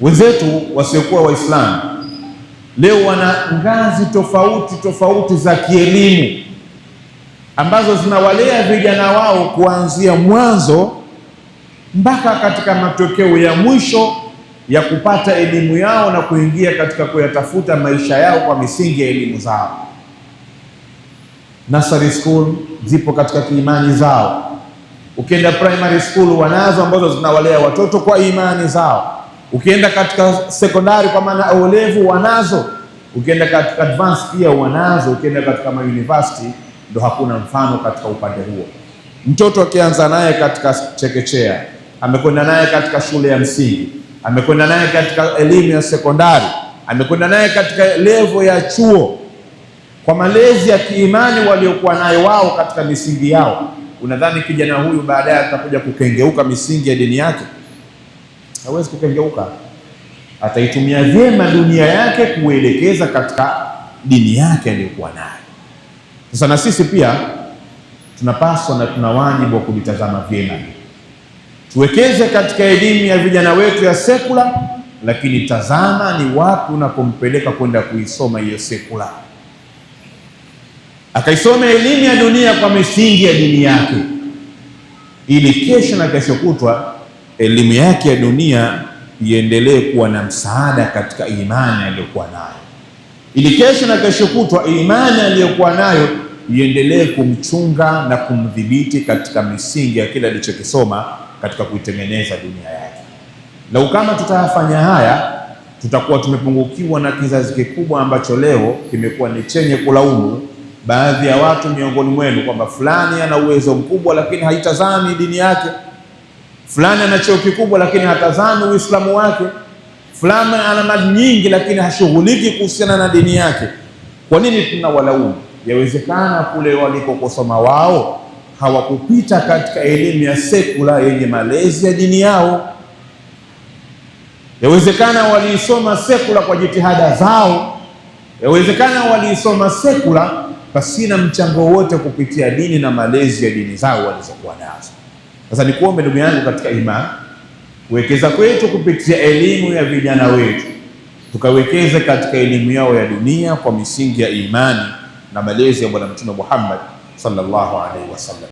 Wenzetu wasiokuwa Waislamu leo wana ngazi tofauti tofauti za kielimu ambazo zinawalea vijana wao kuanzia mwanzo mpaka katika matokeo ya mwisho ya kupata elimu yao na kuingia katika kuyatafuta maisha yao kwa misingi ya elimu zao. Nursery school zipo katika imani zao. Ukienda primary school wanazo ambazo zinawalea watoto kwa imani zao. Ukienda katika sekondari kwa maana O-level wanazo. Ukienda katika advance pia wanazo. Ukienda katika university ndo hakuna mfano katika upande huo. Mtoto akianza naye katika chekechea, amekwenda naye katika shule ya msingi, amekwenda naye katika elimu ya sekondari, amekwenda naye katika level ya chuo, kwa malezi ya kiimani waliokuwa nayo wao katika misingi yao, unadhani kijana huyu baadaye atakuja kukengeuka misingi ya dini yake? Hawezi kukengeuka. Ataitumia vyema dunia yake kuelekeza katika dini yake aliyokuwa nayo. Sasa na sisi pia tunapaswa na tuna wajibu wa kulitazama vyema. Tuwekeze katika elimu ya vijana wetu ya sekula, lakini tazama ni wapi unapompeleka kwenda kuisoma hiyo sekula. Akaisome elimu ya dunia kwa misingi ya dini yake, ili kesho na kesho kutwa elimu yake ya dunia iendelee kuwa na msaada katika imani aliyokuwa nayo, ili kesho na kesho kutwa imani aliyokuwa nayo iendelee kumchunga na kumdhibiti katika misingi ya kile alichokisoma katika kuitengeneza dunia yake. Lau kama tutayafanya haya, tutakuwa tumepungukiwa na kizazi kikubwa ambacho leo kimekuwa ni chenye kulaumu baadhi ya watu miongoni mwenu kwamba fulani ana uwezo mkubwa lakini haitazami dini yake, fulani ana cheo kikubwa lakini hatazami Uislamu wake, fulani ana mali nyingi lakini hashughuliki kuhusiana na dini yake. Kwa nini tunawalaumu? Yawezekana kule walikokosoma wao hawakupita katika elimu ya sekula yenye malezi ya dini yao. Yawezekana waliisoma sekula kwa jitihada zao. Yawezekana waliisoma sekula pasina mchango wote kupitia dini na malezi ya dini zao walizokuwa nazo. Sasa nikuombe ndugu yangu katika imani, kuwekeza kwetu kupitia elimu ya vijana wetu, tukawekeze katika elimu yao ya dunia kwa misingi ya imani na malezi ya Bwana Mtume Muhammad sallallahu alaihi wasallam.